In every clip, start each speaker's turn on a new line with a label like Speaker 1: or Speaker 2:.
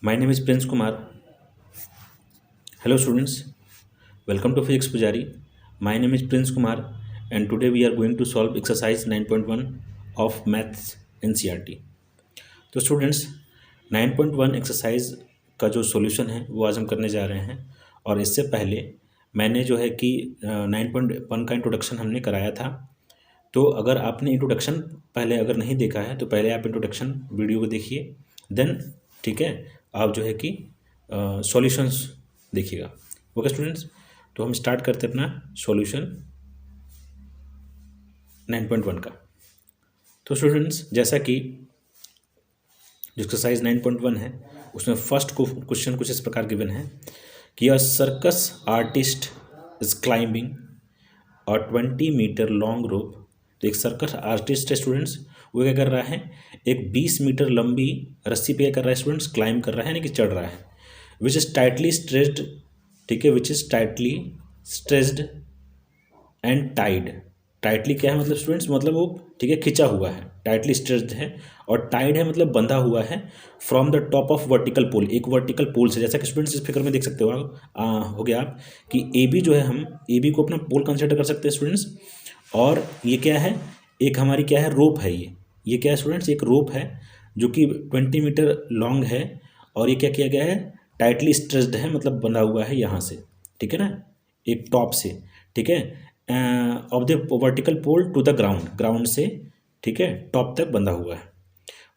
Speaker 1: My name is Prince Kumar. Hello students, welcome to Physics Pujari. My name is Prince Kumar and today we are going to solve exercise 9.1 of Maths NCERT. तो students 9.1 exercise का जो solution है वो आज हम करने जा रहे हैं और इससे पहले मैंने जो है कि 9.1 का इंट्रोडक्शन हमने कराया था। तो अगर आपने इंट्रोडक्शन पहले अगर नहीं देखा है तो पहले आप इंट्रोडक्शन वीडियो को देखिए, देन ठीक है आप जो है कि सॉल्यूशंस देखिएगा। ओके स्टूडेंट्स, तो हम स्टार्ट करते हैं अपना सॉल्यूशन 9.1 का। तो स्टूडेंट्स जैसा कि जो एक्सरसाइज 9.1 है उसमें फर्स्ट क्वेश्चन कुछ इस प्रकार गिवन है कि a circus artist is climbing a 20 metre long rope. तो एक सर्कस आर्टिस्ट है स्टूडेंट्स, वो क्या कर रहा है, एक 20 मीटर लंबी रस्सी पे क्या कर रहा है स्टूडेंट्स, क्लाइंब कर रहा है यानी कि चढ़ रहा है। विच इज टाइटली स्ट्रेच्ड, ठीक है, which is tightly stretched and tied. Tightly क्या है मतलब स्टूडेंट्स, मतलब वो ठीक है खिंचा हुआ है, टाइटली स्ट्रेच्ड है, और टाइड है मतलब बंधा हुआ है from the top of vertical pole, एक वर्टिकल पोल से। जैसा कि स्टूडेंट्स इस फिगर में देख सकते हो आप हो गया आप कि ए बी जो है, हम ए बी को अपना पोल कंसिडर कर सकते हैं स्टूडेंट्स। और ये क्या है, एक हमारी क्या है रोप है, ये क्या है स्टूडेंट्स, एक रोप है जो कि 20 मीटर लॉन्ग है और ये क्या किया गया है, टाइटली स्ट्रेच्ड है मतलब बंधा हुआ है यहाँ से, ठीक है ना, एक टॉप से, ठीक है, of the vertical pole to the ground, ground से ठीक है टॉप तक बंधा हुआ है।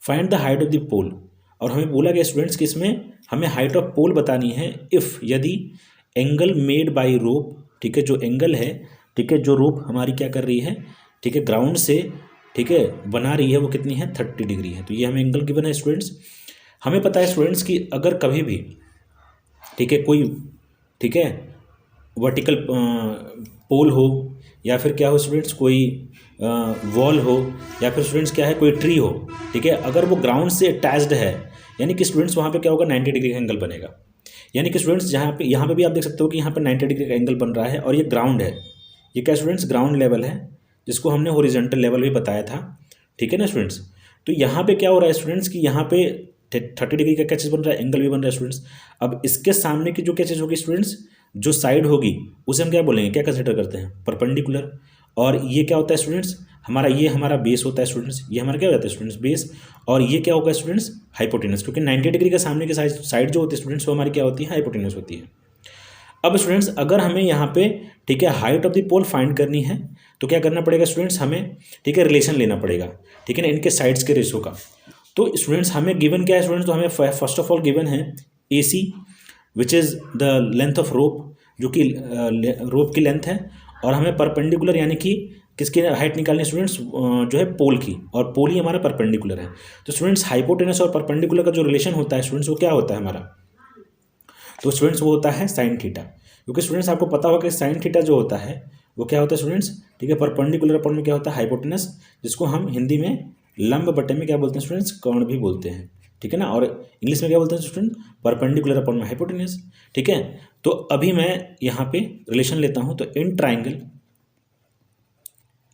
Speaker 1: Find the height of the pole, और हमें बोला गया स्टूडेंट्स कि इसमें हमें हाइट ऑफ पोल बतानी है इफ़, यदि एंगल मेड बाय रोप, ठीक है, जो एंगल है, ठीक है, जो रोप हमारी क्या कर रही है, ठीक है, ग्राउंड से ठीक है बना रही है, वो कितनी है 30 डिग्री है। तो ये हमें एंगल गिवन है स्टूडेंट्स। हमें पता है स्टूडेंट्स कि अगर कभी भी ठीक है कोई ठीक है वर्टिकल पोल हो या फिर क्या हो स्टूडेंट्स, कोई वॉल हो या फिर स्टूडेंट्स क्या है कोई ट्री हो, ठीक है, अगर वो ग्राउंड से अटैच्ड है यानी कि स्टूडेंट्स वहाँ पे क्या होगा 90 डिग्री का एंगल बनेगा। यानी कि स्टूडेंट्स जहाँ पे यहाँ पे भी आप देख सकते हो कि यहाँ पे 90 डिग्री का एंगल बन रहा है और ये ग्राउंड है, ये क्या स्टूडेंट्स ग्राउंड लेवल है जिसको हमने हॉरिजॉन्टल लेवल भी बताया था, ठीक है ना स्टूडेंट्स। तो यहाँ पे क्या हो रहा है स्टूडेंट्स कि यहाँ पे 30 डिग्री का क्या चीज़ बन रहा है, एंगल भी बन रहा है स्टूडेंट्स। अब इसके सामने की जो क्या चीज़ होगी स्टूडेंट्स, जो साइड होगी उसे हम क्या बोलेंगे, क्या कंसिडर करते हैं, परपेंडिकुलर। और ये क्या होता है स्टूडेंट्स, हमारा ये हमारा बेस होता है स्टूडेंट्स, ये हमारा क्या होता है स्टूडेंट्स बेस, और ये क्या होगा स्टूडेंट्स हाइपोटेनस, क्योंकि 90 डिग्री के सामने की साइड जो होती है स्टूडेंट्स वो हमारी क्या होती है, हाइपोटेनस होती है। अब स्टूडेंट्स अगर हमें यहाँ पे ठीक है height of the pole find करनी है तो क्या करना पड़ेगा स्टूडेंट्स, हमें ठीक है रिलेशन लेना पड़ेगा, ठीक है ना, इनके साइड्स के रेशो का। तो स्टूडेंट्स हमें गिवन क्या है स्टूडेंट्स, तो हमें फर्स्ट ऑफ ऑल गिवन है A C which is the length of rope, जो कि रोप की लेंथ है, और हमें परपेंडिकुलर यानी कि किसकी हाइट निकालनी है स्टूडेंट्स, जो है पोल की, और पोल ही हमारा परपेंडिकुलर है। तो स्टूडेंट्स हाइपोटेनस और परपेंडिकुलर का जो रिलेशन होता है स्टूडेंट्स वो क्या होता है हमारा, तो स्टूडेंट्स वो होता है साइन थीटा। क्योंकि स्टूडेंट्स आपको पता होगा कि साइन थीटा जो होता है वो क्या होता है स्टूडेंट्स, ठीक है, परपेंडिकुलर अपॉन में क्या होता है हाइपोटेनस, जिसको हम हिंदी में लंब बटे में क्या बोलते हैं स्टूडेंट्स, कर्ण भी बोलते हैं, ठीक है ना, और इंग्लिश में क्या बोलते हैं स्टूडेंट, परपेंडिकुलर अपॉन में हाइपोटेनस, ठीक है। तो अभी मैं यहाँ पे रिलेशन लेता हूँ, तो in triangle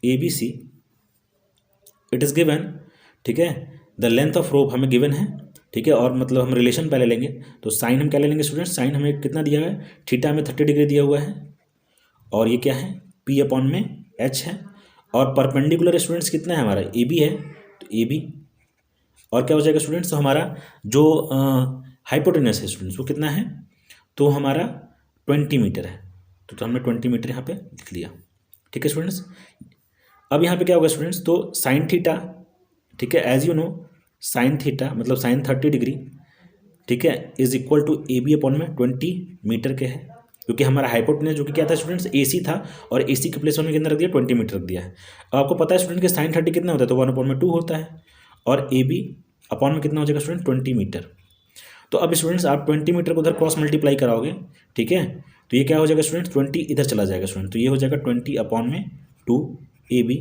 Speaker 1: A B C it is given, ठीक है, द लेंथ ऑफ रोप हमें गिवन है, ठीक है, और मतलब हम रिलेशन पहले लेंगे, तो साइन हम क्या ले लेंगे स्टूडेंट, साइन हमें कितना दिया हुआ है, थीटा में 30 डिग्री दिया हुआ है, और ये क्या है पी अपॉन में एच है, और परपेंडिकुलर स्टूडेंट्स कितना है हमारा ए बी है, तो ए बी, और क्या हो जाएगा स्टूडेंट्स, तो हमारा जो हाइपोटेनस है स्टूडेंट्स वो कितना है, तो हमारा 20 मीटर है, तो हमने 20 मीटर यहाँ पे लिख लिया, ठीक है स्टूडेंट्स। अब यहाँ पे क्या होगा स्टूडेंट्स, तो साइन थीटा, ठीक है, as you know sine theta मतलब साइन 30 डिग्री, ठीक है, is equal to A B upon में 20 मीटर के है, क्योंकि हमारा हाइपोटेनस जो कि क्या था स्टूडेंट्स ए सी था, और ए सी के प्लेस में कितना रख दिया 20 मीटर रख दिया है। अब आपको पता है स्टूडेंट कि साइन 30 कितना होता है, तो 1 अपॉन में 2 होता है, और ए बी अपॉन में कितना हो जाएगा स्टूडेंट 20 मीटर। तो अब स्टूडेंट्स आप 20 मीटर को उधर क्रॉस मल्टीप्लाई कराओगे, ठीक है, तो ये क्या हो जाएगा स्टूडेंट्स 20 इधर चला जाएगा स्टूडेंट, तो ये हो जाएगा 20 अपॉन में 2 ए बी,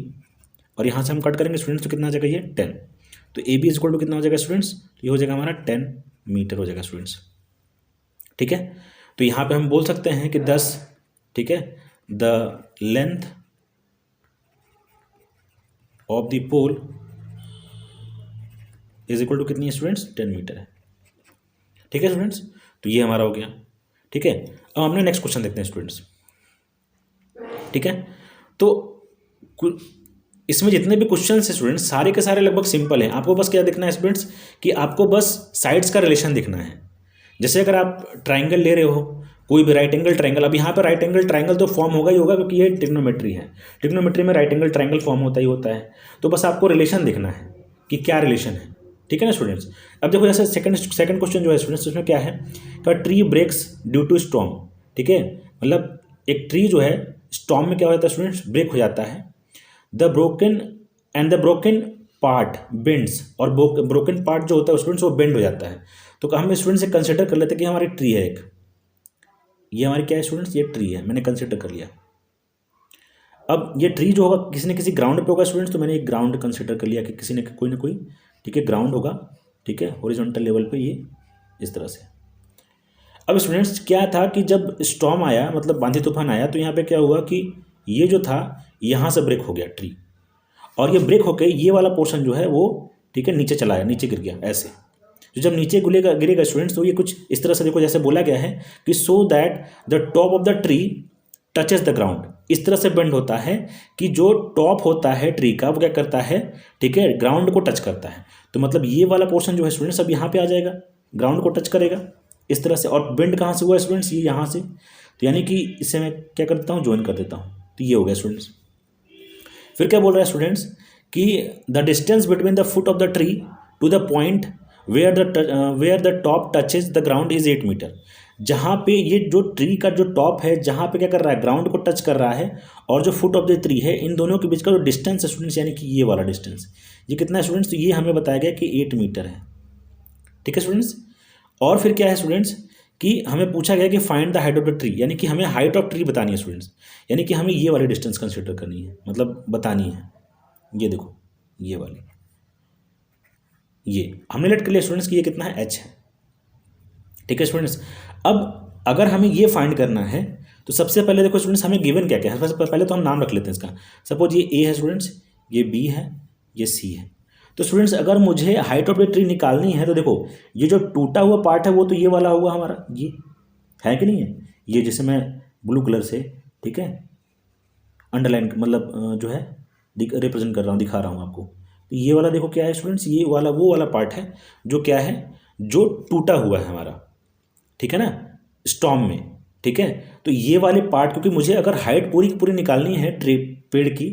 Speaker 1: और यहाँ से हम कट करेंगे स्टूडेंट्स तो कितना आ जाएगा ये 10, तो A B is equal to कितना हो जाएगा स्टूडेंट्स, तो ये हो जाएगा हमारा 10 मीटर हो जाएगा स्टूडेंट्स, ठीक है। तो यहाँ पे हम बोल सकते हैं कि 10, ठीक है, the length of the pole is equal to कितनी है स्टूडेंट्स 10 मीटर है, ठीक है स्टूडेंट्स, तो ये हमारा हो गया। ठीक है, अब हमने नेक्स्ट क्वेश्चन देखते हैं स्टूडेंट्स। ठीक है, तो इसमें जितने भी क्वेश्चन हैं स्टूडेंट्स सारे के सारे लगभग सिंपल हैं। आपको बस क्या देखना है स्टूडेंट्स कि आपको बस साइड्स का रिलेशन दिखना है। जैसे अगर आप ट्राइंगल ले रहे हो, कोई भी राइट एंगल ट्राइंगल, अब यहाँ पर राइट एंगल ट्राइंगल तो फॉर्म होगा ही होगा क्योंकि ये ट्रिग्नोमेट्री है। ट्रिग्नोमेट्री में राइट एंगल ट्राइंगल फॉर्म होता ही होता है। तो बस आपको रिलेशन देखना है कि क्या रिलेशन है। ठीक है ना स्टूडेंट्स। अब देखो जैसे सेकंड क्वेश्चन जो है स्टूडेंट्स, उसमें क्या है कि tree breaks due to storm. ठीक है, मतलब एक ट्री जो है स्टॉर्म में क्या हो जाता है स्टूडेंट्स, ब्रेक हो जाता है। द ब्रोकन पार्ट बेंड्स, और ब्रोकन पार्ट जो होता है स्टूडेंट्स वो बेंड हो जाता है। तो हम स्टूडेंट्स से कंसिडर कर लेते हैं कि हमारी ट्री है एक, ये हमारी क्या है स्टूडेंट्स, ये ट्री है, मैंने कंसिडर कर लिया। अब ये ट्री जो होगा किसी न किसी ग्राउंड पे होगा स्टूडेंट्स, तो मैंने एक ग्राउंड कंसिडर कर लिया कि किसी ने कोई ना कोई, ठीक है, ग्राउंड होगा। ठीक है, हॉरिजॉन्टल लेवल पे ये इस तरह से। अब स्टूडेंट्स क्या था कि जब स्टॉर्म आया, मतलब आंधी तूफान आया, तो यहाँ पे क्या हुआ कि ये जो था यहाँ से ब्रेक हो गया ट्री, और ये ब्रेक होके ये वाला पोर्शन जो है वो, ठीक है, नीचे चला गया, नीचे गिर गया ऐसे। तो जब नीचे गिरेगा स्टूडेंट्स, तो ये कुछ इस तरह से देखो, जैसे बोला गया है कि so that the top of the tree touches the ground. इस तरह से बेंड होता है कि जो टॉप होता है ट्री का वो क्या करता है, ठीक है, ग्राउंड को टच करता है। तो मतलब ये वाला पोर्शन जो है स्टूडेंट्स अब यहाँ पे आ जाएगा, ग्राउंड को टच करेगा इस तरह से। और बेंड कहाँ से हुआ स्टूडेंट्स, ये यहाँ से। तो यानी कि इसे मैं क्या कर देता हूँ, ज्वाइन कर देता हूँ। तो ये हो गया स्टूडेंट्स। फिर क्या बोल रहा है स्टूडेंट्स कि the distance between the foot of the tree to the point where the top touches the ground is 8 metre. जहाँ पे ये जो ट्री का जो टॉप है, जहाँ पे क्या कर रहा है, ग्राउंड को टच कर रहा है, और जो फुट ऑफ द ट्री है, इन दोनों के बीच का जो डिस्टेंस है स्टूडेंट्स, यानी कि ये वाला डिस्टेंस, ये कितना है स्टूडेंट्स, तो ये हमें बताया गया कि 8 मीटर है। ठीक है स्टूडेंट्स। और फिर क्या है स्टूडेंट्स कि हमें पूछा गया कि find the height of the tree, यानी कि हमें हाइट ऑफ ट्री बतानी है स्टूडेंट्स, यानी कि हमें ये वाली डिस्टेंस कंसिडर करनी है, मतलब बतानी है। ये देखो ये वाली, ये हमने लेट कर लिया स्टूडेंट्स कि ये कितना है, h है। ठीक है स्टूडेंट्स। अब अगर हमें ये फाइंड करना है तो सबसे पहले देखो स्टूडेंट्स हमें गिवन क्या क्या है, सबसे पहले तो हम नाम रख लेते हैं इसका। सपोज ये a है स्टूडेंट्स, ये b है, ये c है। तो स्टूडेंट्स अगर मुझे हाइट ऑफ द ट्री निकालनी है तो देखो ये जो टूटा हुआ पार्ट है वो तो ये वाला हुआ हमारा, ये है कि नहीं है, ये जैसे मैं ब्लू कलर से, ठीक है, अंडरलाइन मतलब जो है रिप्रेजेंट कर रहा हूँ, दिखा रहा हूँ आपको। तो ये वाला देखो क्या है स्टूडेंट्स, ये वाला वो वाला पार्ट है जो क्या है, जो टूटा हुआ है हमारा, ठीक है ना, स्टॉर्म में। ठीक है, तो ये वाले पार्ट, क्योंकि मुझे अगर हाइट पूरी की पूरी निकालनी है पेड़ की,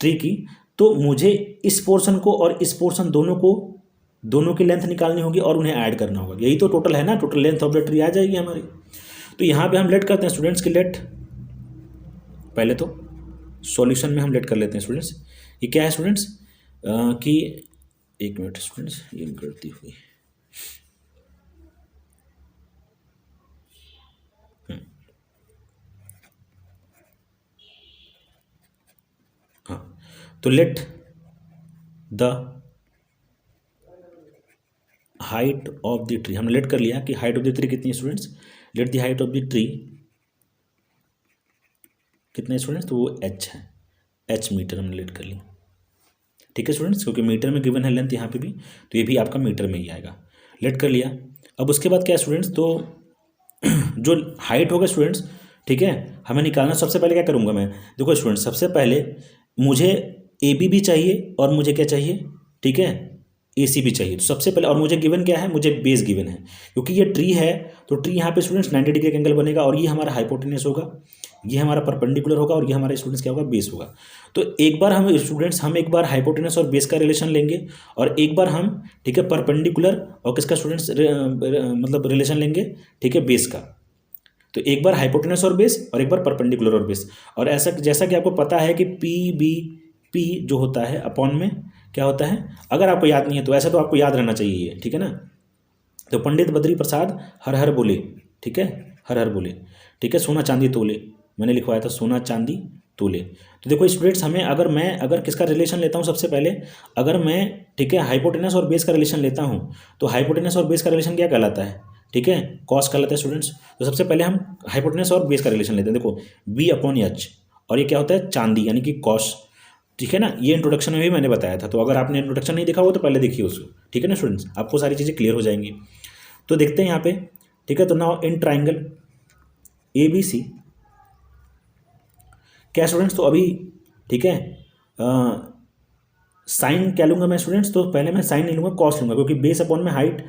Speaker 1: ट्री की, तो मुझे इस पोर्शन को और इस पोर्शन दोनों की लेंथ निकालनी होगी और उन्हें ऐड करना होगा। यही तो टोटल है ना, total length of the tree आ जाएगी हमारी। तो यहाँ पे हम लेट करते हैं स्टूडेंट्स की लेट, पहले तो सॉल्यूशन में हम लेट कर लेते हैं स्टूडेंट्स। ये क्या है स्टूडेंट्स कि एक मिनट स्टूडेंट्स, ये गलती हुई, हाँ, तो let the height of the tree, हमने लेट कर लिया कि हाइट ऑफ द ट्री कितनी है students, let the height of the tree कितना है स्टूडेंट्स, तो वो h है, h मीटर हमने लेट कर लिया। ठीक है स्टूडेंट्स, क्योंकि मीटर में गिवन है लेंथ यहाँ पे भी, तो ये भी आपका मीटर में ही आएगा, लेट कर लिया। अब उसके बाद क्या है स्टूडेंट्स, तो जो हाइट होगा स्टूडेंट्स, ठीक है, हमें निकालना, सबसे पहले क्या करूँगा मैं, देखो स्टूडेंट्स सबसे पहले मुझे AB भी चाहिए और मुझे क्या चाहिए, ठीक है, AC भी चाहिए। तो सबसे पहले, और मुझे गिवन क्या है, मुझे बेस गिवन है, क्योंकि ये ट्री है तो ट्री यहाँ पे स्टूडेंट्स 90 डिग्री का एंगल बनेगा, और ये हमारा हाइपोटेनस होगा, ये हमारा परपेंडिकुलर होगा, और ये हमारे स्टूडेंट्स क्या होगा, बेस होगा। तो एक बार हम स्टूडेंट्स एक बार हाइपोटेनस और बेस का रिलेशन लेंगे, और एक बार हम, ठीक है, परपेंडिकुलर और किसका स्टूडेंट्स मतलब रिलेशन लेंगे, ठीक है, बेस का। तो एक बार हाइपोटेनस और बेस और एक बार परपेंडिकुलर और बेस। और ऐसा जैसा कि आपको पता है कि P जो होता है अपॉन में क्या होता है, अगर आपको याद नहीं है तो ऐसा तो आपको याद रहना चाहिए ये, ठीक है ना। तो पंडित बद्री प्रसाद हर हर बोले, ठीक है, हर हर बोले, ठीक है, सोना चांदी तोले, मैंने लिखवाया था सोना चांदी तोले। तो देखो स्टूडेंट्स हमें, अगर किसका रिलेशन लेता हूँ, सबसे पहले अगर मैं, ठीक है, हाइपोटेनस और बेस का रिलेशन लेता हूँ, तो हाइपोटेनस और बेस का रिलेशन क्या कहलाता है, ठीक है, कॉस कहलाता है स्टूडेंट्स। तो सबसे पहले हम हाइपोटेनस और बेस का रिलेशन लेते हैं, देखो B/H, और ये क्या होता है, चांदी, यानी कि कॉस, ठीक है ना। ये इंट्रोडक्शन में भी मैंने बताया था, तो अगर आपने इंट्रोडक्शन नहीं देखा हो तो पहले देखिए उसको, ठीक है ना स्टूडेंट्स, आपको सारी चीज़ें क्लियर हो जाएंगी। तो देखते हैं यहाँ पे, ठीक है। तो नाउ इन ट्राइंगल ABC, क्या स्टूडेंट्स, तो अभी ठीक है साइन क्या लूँगा मैं स्टूडेंट्स, तो पहले मैं साइन नहीं लूँगा, कॉस लूँगा, क्योंकि बेस अपॉन में हाइट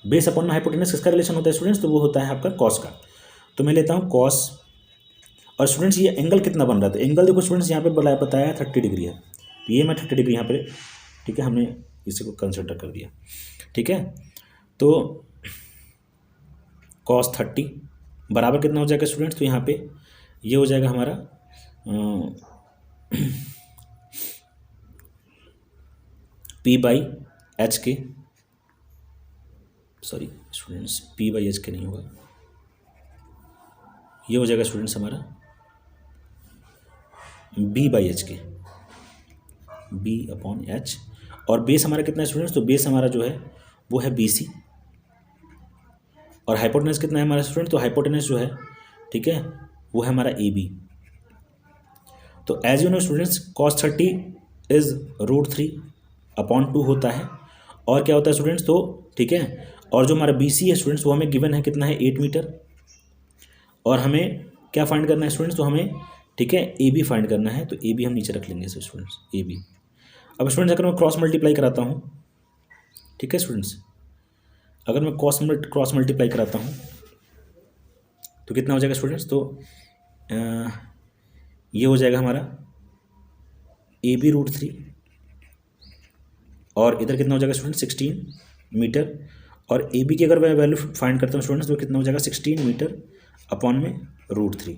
Speaker 1: बेस अपॉन में हाइपोटेनस किसका रिलेशन होता है स्टूडेंट्स, तो वो होता है आपका कॉस का। तो मैं लेता हूँ कॉस, और स्टूडेंट्स ये एंगल कितना बन रहा था, एंगल देखो स्टूडेंट्स यहाँ पे बताया 30 डिग्री है, तो ये मैं 30 डिग्री यहाँ पे, ठीक है, हमने इसी को कंसिडर कर दिया, ठीक है। तो कॉस 30 बराबर कितना हो जाएगा स्टूडेंट्स, तो यहाँ पे ये हो जाएगा हमारा P/H के, सॉरी स्टूडेंट्स P/H के नहीं होगा, ये हो जाएगा स्टूडेंट्स हमारा B/H के, B/H, और बेस हमारा कितना है स्टूडेंट्स, तो बेस हमारा जो है वो है BC, और हाइपोटेनस कितना है हमारा स्टूडेंट, तो हाइपोटेनस जो है, ठीक है, वो है हमारा AB। तो as you know students cos 30 इज √3/2 होता है, और क्या होता है स्टूडेंट्स, तो ठीक है, और जो हमारा BC है स्टूडेंट्स वो हमें गिवन है कितना है 8 मीटर, और हमें क्या फाइंड करना है स्टूडेंट्स, तो हमें ठीक है AB फाइंड करना है, तो AB हम नीचे रख लेंगे स्टूडेंट्स AB। अब स्टूडेंट्स अगर मैं क्रॉस मल्टीप्लाई कराता हूँ, ठीक है स्टूडेंट्स, अगर मैं क्रॉस मल्टीप्लाई कराता हूँ तो कितना हो जाएगा स्टूडेंट्स, तो ये हो जाएगा हमारा AB √3, और इधर कितना हो जाएगा स्टूडेंट 16 मीटर, और AB की अगर मैं वैल्यू फाइंड करता हूँ स्टूडेंट्स तो कितना हो जाएगा 16 मीटर अपॉन में √3,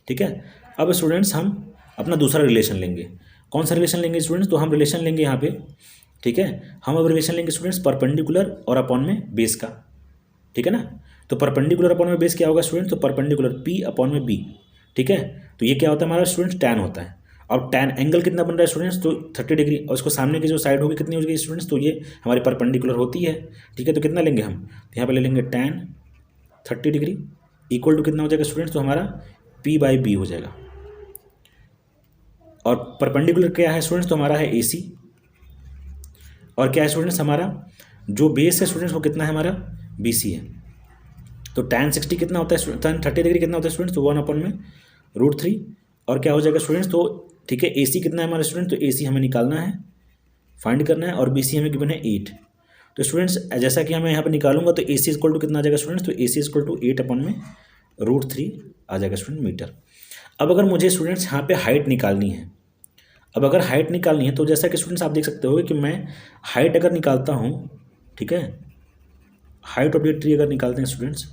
Speaker 1: ठीक है। अब स्टूडेंट्स हम अपना दूसरा रिलेशन लेंगे, कौन सा रिलेशन लेंगे स्टूडेंट्स, तो हम रिलेशन लेंगे यहाँ पे, ठीक है, हम अब रिलेशन लेंगे स्टूडेंट्स परपेंडिकुलर और अपॉन में बेस का, ठीक है ना। तो परपेंडिकुलर अपॉन में बेस क्या होगा स्टूडेंट, तो परपेंडिकुलर P/B, ठीक है। तो ये क्या होता है हमारा स्टूडेंट्स टैन होता है। अब टैन एंगल कितना बन रहा है स्टूडेंट्स, तो 30 डिग्री, और उसको सामने की जो साइड होगी कितनी होगी स्टूडेंट्स, तो ये हमारी परपेंडिकुलर होती है, ठीक है। तो कितना लेंगे हम, तो यहाँ पे ले लेंगे टैन 30 डिग्री इक्वल टू कितना हो जाएगा स्टूडेंट्स, तो हमारा P/B हो जाएगा, और परपेंडिकुलर क्या है स्टूडेंट्स, तो हमारा है AC, और क्या है स्टूडेंट्स हमारा जो बेस है स्टूडेंट्स वो कितना है हमारा BC है। तो tan 60 कितना होता है, tan 30 डिग्री कितना होता है स्टूडेंट्स, तो 1/√3, और क्या हो जाएगा स्टूडेंट्स, तो ठीक है AC कितना है हमारा स्टूडेंट, तो AC हमें निकालना है, फाइंड करना है, और BC हमें गिवन है 8। तो स्टूडेंट्स जैसा कि मैं यहाँ पर निकालूंगा तो AC इक्वल टू कितना आ जाएगा स्टूडेंट्स, तो AC इक्वल टू 8/√3 आ जाएगा स्टूडेंट मीटर। अब अगर मुझे स्टूडेंट्स यहाँ पे हाइट निकालनी है, अब अगर हाइट निकालनी है तो जैसा कि स्टूडेंट्स आप देख सकते हो कि मैं हाइट अगर निकालता हूँ, ठीक है, हाइट ऑफ द ट्री अगर निकालते हैं स्टूडेंट्स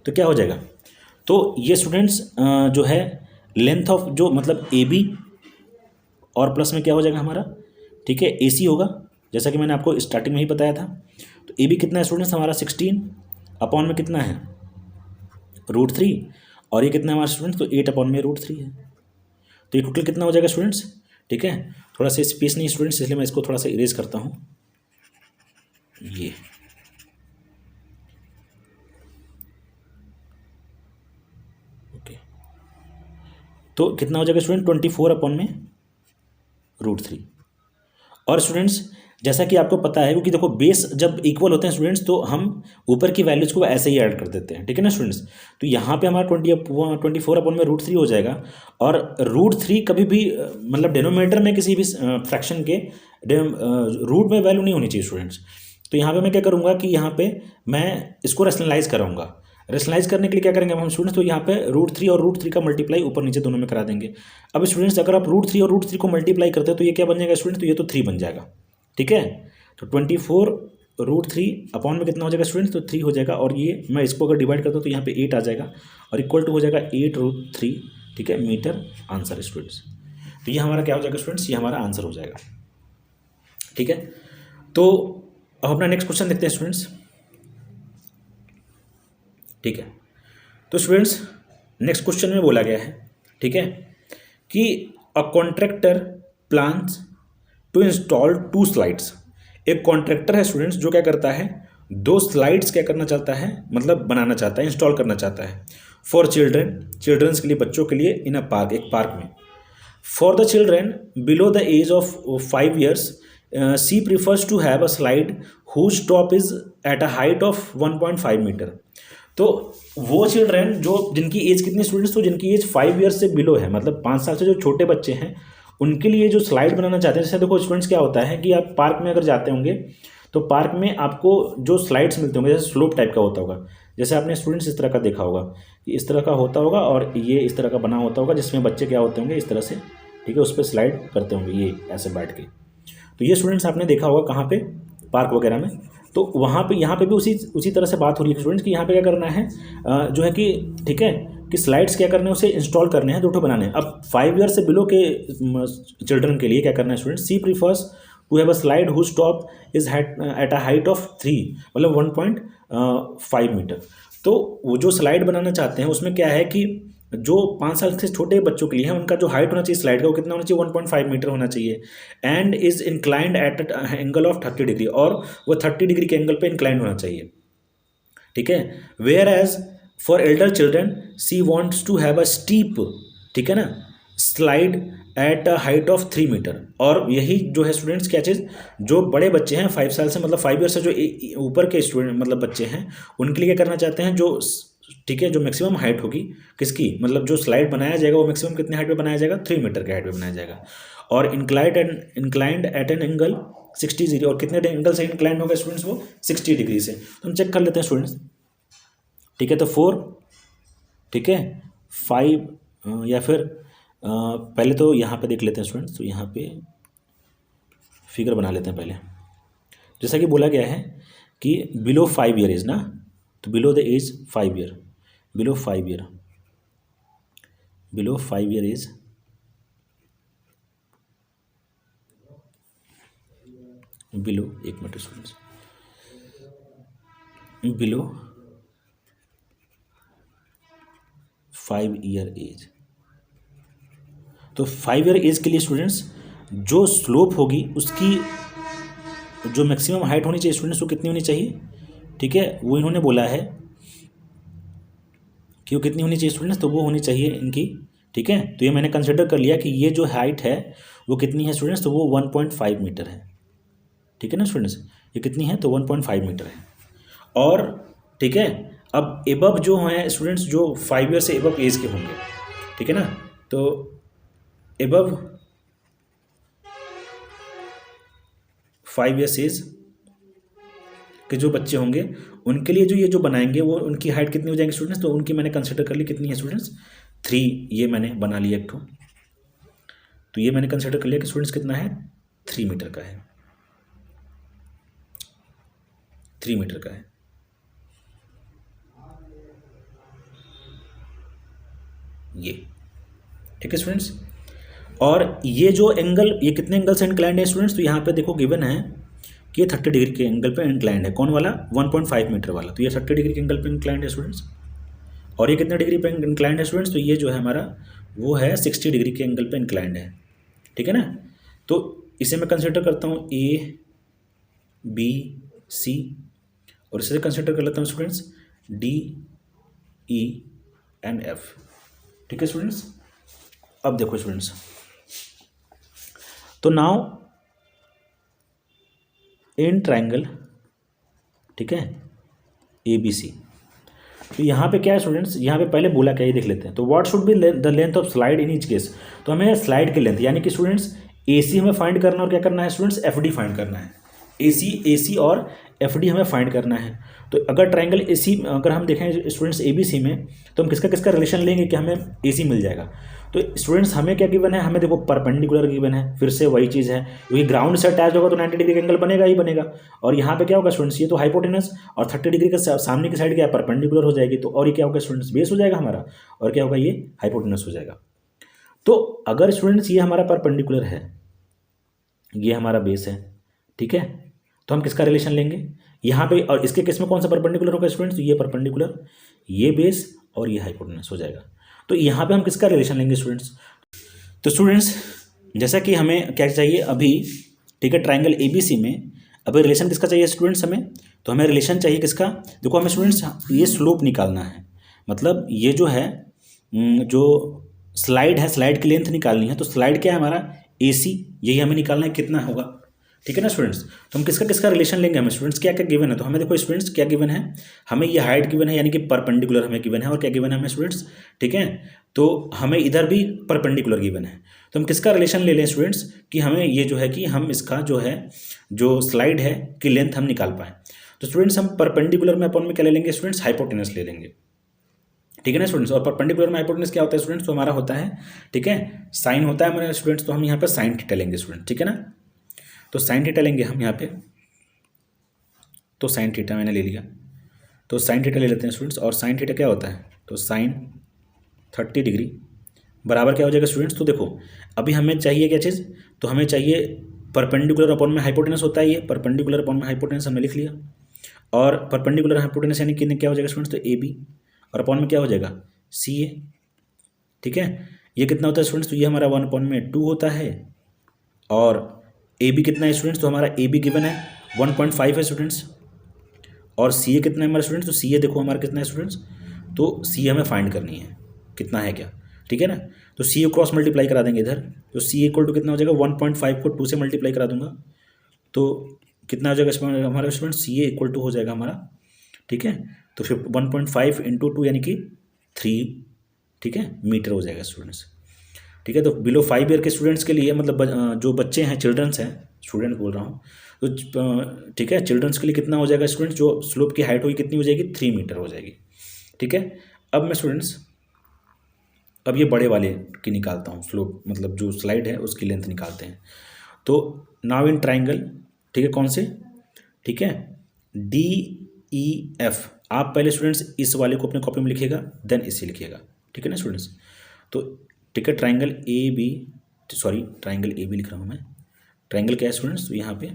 Speaker 1: तो क्या हो जाएगा, तो ये स्टूडेंट्स जो है लेंथ ऑफ जो मतलब AB और प्लस में क्या हो जाएगा हमारा, ठीक है, AC होगा, जैसा कि मैंने आपको स्टार्टिंग में ही बताया था। तो AB कितना है स्टूडेंट्स हमारा 16 अपॉन में कितना है √3, और ये कितना है हमारा स्टूडेंट्स, तो 8/√3 है। तो ये टोटल कितना हो जाएगा स्टूडेंट्स, ठीक है। थोड़ा सा स्पेस नहीं स्टूडेंट्स, इसलिए मैं इसको थोड़ा सा इरेज करता हूँ, ये ओके। तो कितना हो जाएगा स्टूडेंट 24/√3। और स्टूडेंट्स जैसा कि आपको पता है क्योंकि देखो बेस जब इक्वल होते हैं स्टूडेंट्स तो हम ऊपर की वैल्यूज को ऐसे ही ऐड कर देते हैं, ठीक है ना स्टूडेंट्स। तो यहाँ पे हमारा 24/√3 हो जाएगा, और √3 कभी भी मतलब डिनोमिनेटर में किसी भी फ्रैक्शन के रूट में वैल्यू नहीं होनी चाहिए स्टूडेंट्स। तो यहाँ पे मैं क्या करूँगा कि यहाँ पे मैं इसको रेशनलाइज कराऊंगा। रेशनलाइज करने के लिए क्या करेंगे हम स्टूडेंट्स, तो यहाँ पे √3 और √3 का मल्टीप्लाई ऊपर नीचे दोनों में करा देंगे। अब स्टूडेंट्स अगर आप √3 और √3 को मल्टीप्लाई करते हैं तो ये क्या बन जाएगा स्टूडेंट्स, तो ये तो 3 बन जाएगा, ठीक है। तो 24√3 अपॉन में कितना हो जाएगा स्टूडेंट्स, तो 3 हो जाएगा, और ये मैं इसको अगर डिवाइड करता हूँ तो यहाँ पे 8 आ जाएगा, और इक्वल टू हो जाएगा 8√3, ठीक है, मीटर आंसर स्टूडेंट्स। तो ये हमारा क्या हो जाएगा स्टूडेंट्स, ये हमारा आंसर हो जाएगा, ठीक है। तो अब अपना नेक्स्ट क्वेश्चन देखते हैं स्टूडेंट्स, ठीक है। तो स्टूडेंट्स नेक्स्ट क्वेश्चन में बोला गया है, ठीक है, कि a contractor plans to install 2 slides. एक कॉन्ट्रैक्टर है स्टूडेंट्स जो क्या करता है, 2 स्लाइड्स क्या करना चाहता है, मतलब बनाना चाहता है, इंस्टॉल करना चाहता है फॉर चिल्ड्रंस के लिए, बच्चों के लिए, इन अ पार्क, एक पार्क में। For the children below the age of 5 years she prefers to have a slide whose top is at a height of 1.5 metre. तो वो चिल्ड्रेन जो जिनकी एज कितनी स्टूडेंट्स, तो जिनकी एज 5 ईयर्स से बिलो है, मतलब 5 साल से जो छोटे बच्चे हैं, उनके लिए जो स्लाइड बनाना चाहते हैं। जैसे देखो स्टूडेंट्स, क्या होता है कि आप पार्क में अगर जाते होंगे तो पार्क में आपको जो स्लाइड्स मिलते होंगे, जैसे स्लोप टाइप का होता होगा, जैसे आपने स्टूडेंट्स इस तरह का देखा होगा कि इस तरह का होता होगा और ये इस तरह का बना होता होगा, जिसमें बच्चे क्या होते होंगे इस तरह से, ठीक है, उस पर स्लाइड करते होंगे ये ऐसे बैठ के। तो ये स्टूडेंट्स आपने देखा होगा कहाँ पे, पार्क वगैरह में। तो वहाँ पे यहाँ पे भी उसी तरह से बात हो रही है स्टूडेंट्स कि यहाँ पे क्या करना है, जो है कि ठीक है कि स्लाइड्स क्या करने हैं, उसे इंस्टॉल करने हैं, 2 ठो बनाने हैं। अब 5 ईयर से बिलो के चिल्ड्रन के लिए क्या करना है students, she prefers to have a slide whose top is at a height of 3, मतलब 1.5 मीटर। तो वो जो स्लाइड बनाना चाहते हैं उसमें क्या है कि जो 5 साल से छोटे बच्चों के लिए है, उनका जो हाइट होना चाहिए स्लाइड का वो कितना होना चाहिए, 1.5 मीटर होना चाहिए, and is inclined at angle of 30 degree, और वो 30 डिग्री के एंगल पे इंक्लाइंड होना चाहिए, ठीक है। Whereas for elder children she wants to have a steep, ठीक है ना, slide at a height of 3 metre. और यही जो है स्टूडेंट्स क्या चीज़, जो बड़े बच्चे हैं 5 साल से, मतलब 5 ईयर से जो ऊपर के स्टूडेंट मतलब बच्चे हैं, उनके लिए क्या करना चाहते हैं, जो ठीक है जो मैक्सिमम हाइट होगी किसकी, मतलब जो स्लाइड बनाया जाएगा वो मैक्सिमम कितने हाइट पे बनाया जाएगा, 3 मीटर के हाइट पे बनाया जाएगा, और inclined at an angle 60 degree. और कितने एंगल से इंक्लाइंड होगा स्टूडेंट्स, वो 60 डिग्री से। तो हम चेक कर लेते हैं स्टूडेंट्स, ठीक है। तो 4, ठीक है, 5, या फिर पहले तो यहाँ पे देख लेते हैं स्टूडेंट्स। तो यहाँ पे फिगर बना लेते हैं पहले। जैसा कि बोला गया है कि बिलो 5 ईयर एज ना, तो below the age 5 year, below 5 year, below 5 year age, below, एक minute students, below 5 year age. तो 5 ईयर एज के लिए स्टूडेंट्स जो स्लोप होगी उसकी जो मैक्सिमम हाइट होनी चाहिए स्टूडेंट्स, वो कितनी होनी चाहिए, ठीक है, वो इन्होंने बोला है कि वो कितनी होनी चाहिए स्टूडेंट्स, तो वो होनी चाहिए इनकी, ठीक है। तो ये मैंने कंसिडर कर लिया कि ये जो हाइट है वो कितनी है स्टूडेंट्स, तो वो 1.5 मीटर है, ठीक है ना स्टूडेंट्स, ये कितनी है, तो 1.5 मीटर है। और ठीक है, अब एबव जो हैं स्टूडेंट्स, जो 5 ईयर से एबव एज के होंगे, ठीक है ना, तो एबव 5 ईयर्स एज के जो बच्चे होंगे उनके लिए जो ये जो बनाएंगे वो उनकी हाइट कितनी हो जाएंगी स्टूडेंट्स, तो उनकी मैंने कंसिडर कर ली कितनी है स्टूडेंट्स, 3, ये मैंने बना लिया एक ठो। तो ये मैंने कंसिडर कर लिया कि स्टूडेंट्स कितना है, 3 मीटर का है, 3 मीटर का है। ये ठीक है स्टूडेंट्स। और ये जो एंगल, ये कितने एंगल से इंक्लाइंड है स्टूडेंट्स, तो यहाँ पे देखो गिवन है कि ये 30 डिग्री के एंगल पे इंक्लाइंड है। कौन वाला, 1.5 मीटर वाला, तो ये 30 डिग्री के एंगल पे इंक्लाइंड है स्टूडेंट्स। और ये कितने डिग्री पे इंक्लाइंड है स्टूडेंट्स, तो ये जो है हमारा वो है 60 डिग्री के एंगल पे इंक्लाइंड है, ठीक है ना। तो इसे मैं कंसिडर करता हूँ A B C, और इसे कंसिडर कर लेता हूँ students D E and F, ठीक है स्टूडेंट्स। अब देखो स्टूडेंट्स, तो नाउ इन ट्रायंगल, ठीक है, ABC, तो यहाँ पे क्या है स्टूडेंट्स, यहाँ पे पहले बोला क्या ये देख लेते हैं। तो what should be the length of slide in each case, तो हमें स्लाइड की लेंथ यानी कि स्टूडेंट्स AC हमें फाइंड करना और क्या करना है स्टूडेंट्स, FD फाइंड करना है। AC और FD हमें फाइंड करना है। तो अगर ट्रायंगल AC अगर हम देखें स्टूडेंट्स ABC में, तो हम किसका किसका रिलेशन लेंगे कि हमें AC मिल जाएगा। तो स्टूडेंट्स हमें क्या गिवन है, हमें देखो परपेंडिकुलर गिवन है, फिर से वही चीज़ है, क्योंकि ग्राउंड से अटैच होगा तो 90 डिग्री का एंगल बनेगा ही बनेगा। और यहाँ पे क्या होगा स्टूडेंट्स, ये तो हाइपोटेनस और 30 डिग्री के सामने की साइड क्या है, परपेंडिकुलर हो जाएगी। तो और ये क्या होगा स्टूडेंट्स, बेस हो जाएगा हमारा, और क्या होगा ये हाइपोटेनस हो जाएगा। तो अगर स्टूडेंट्स ये हमारा परपेंडिकुलर है, ये हमारा बेस है, ठीक है, तो हम किसका रिलेशन लेंगे यहाँ पे, और इसके केस में कौन सा परपेंडिकुलर होगा स्टूडेंट्स, तो ये परपेंडिकुलर, ये बेस और ये हाइपोटेनस हो जाएगा। तो यहाँ पे हम किसका रिलेशन लेंगे स्टूडेंट्स, तो स्टूडेंट्स जैसा कि हमें क्या चाहिए अभी, ठीक है, ट्रायंगल ABC में अभी रिलेशन किसका चाहिए स्टूडेंट्स हमें, तो हमें रिलेशन चाहिए किसका, देखो हमें स्टूडेंट्स ये स्लोप निकालना है, मतलब ये जो है जो स्लाइड है, स्लाइड की लेंथ निकालनी है। तो स्लाइड क्या है हमारा AC, यही हमें निकालना है कितना होगा, ठीक है ना स्टूडेंट्स। तो हम किसका किसका रिलेशन लेंगे, हमें स्टूडेंट्स क्या क्या गिवन है, तो हमें देखो स्टूडेंट्स क्या गिवन है, हमें ये हाइट गिवन है यानी कि परपेंडिकुलर हमें गिवन है, और क्या गिवन है हमें स्टूडेंट्स, ठीक है। तो हमें इधर भी परपेंडिकुलर गिवन है, तो हम किसका रिलेशन ले लें स्टूडेंट्स कि हमें ये जो है कि हम इसका जो है जो स्लाइड है कि लेंथ हम निकाल पाएँ। तो स्टूडेंट्स हम परपेंडिकुलर में अपॉन में क्या ले लेंगे स्टूडेंट्स, हाइपोटेनस ले लेंगे, ठीक है ना स्टूडेंट्स। और परपेंडिकुलर में हाइपोटेनस क्या होता है स्टूडेंट्स, तो हमारा होता है, ठीक है, साइन होता है हमारे स्टूडेंट्स, तो हम यहाँ पर साइन थीटा लेंगे स्टूडेंट, ठीक है ना। तो साइन थीटा लेंगे हम यहाँ पे, तो साइन थीटा मैंने ले लिया, तो साइन थीटा ले लेते हैं स्टूडेंट्स। और साइन थीटा क्या होता है, तो साइन 30 डिग्री बराबर क्या हो जाएगा स्टूडेंट्स, तो देखो अभी हमें चाहिए क्या चीज़, तो हमें चाहिए परपेंडिकुलर अपॉन में हाइपोटेनस होता है, ये परपेंडिकुलर अपॉन में हाइपोटेनस हमने लिख लिया। और परपेंडिकुलर हाइपोटेनस यानी कि क्या हो जाएगा स्टूडेंट्स, तो ए बी, और अपॉन में क्या हो जाएगा सी ए, ठीक है। ये कितना होता है स्टूडेंट्स, तो ये हमारा 1/2 होता है। और ए बी कितना है स्टूडेंट्स, तो हमारा ए बी गिवन है 1.5 है स्टूडेंट्स। और सी ए कितना है हमारा स्टूडेंट्स, तो सी ए देखो हमारा कितना है स्टूडेंट्स, तो सी ए हमें फाइंड करनी है कितना है क्या, ठीक है ना। तो सी ए क्रॉस मल्टीप्लाई करा देंगे इधर, तो सी इक्वल टू कितना हो जाएगा 1.5 को 2 से मल्टीप्लाई करा दूंगा, तो कितना हो जाएगा इसमें हमारा student, C A equal to हो जाएगा हमारा, ठीक है। तो फिर 1.5 इंटू 2 यानी कि 3, ठीक है, मीटर हो जाएगा स्टूडेंट्स, ठीक है। तो बिलो 5 ईयर के स्टूडेंट्स के लिए मतलब जो बच्चे हैं, चिल्ड्रंस हैं, स्टूडेंट बोल रहा हूँ, तो ठीक है, चिल्ड्रंस के लिए कितना हो जाएगा स्टूडेंट्स, जो स्लोप की हाइट होगी कितनी हो जाएगी, 3 मीटर हो जाएगी, ठीक है। अब मैं स्टूडेंट्स अब ये बड़े वाले की निकालता हूँ स्लोप, मतलब जो स्लाइड है उसकी लेंथ निकालते हैं। तो नाउ इन ट्राइंगल, ठीक है, कौन से, ठीक है, डी ई एफ, आप पहले स्टूडेंट्स इस वाले को अपने कॉपी में लिखिएगा, देन इसे लिखिएगा, ठीक है ना स्टूडेंट्स। तो ठीक है, triangle A B, sorry triangle A B लिख रहा हूँ मैं, ट्राइंगल क्या है स्टूडेंट्स, तो यहाँ पे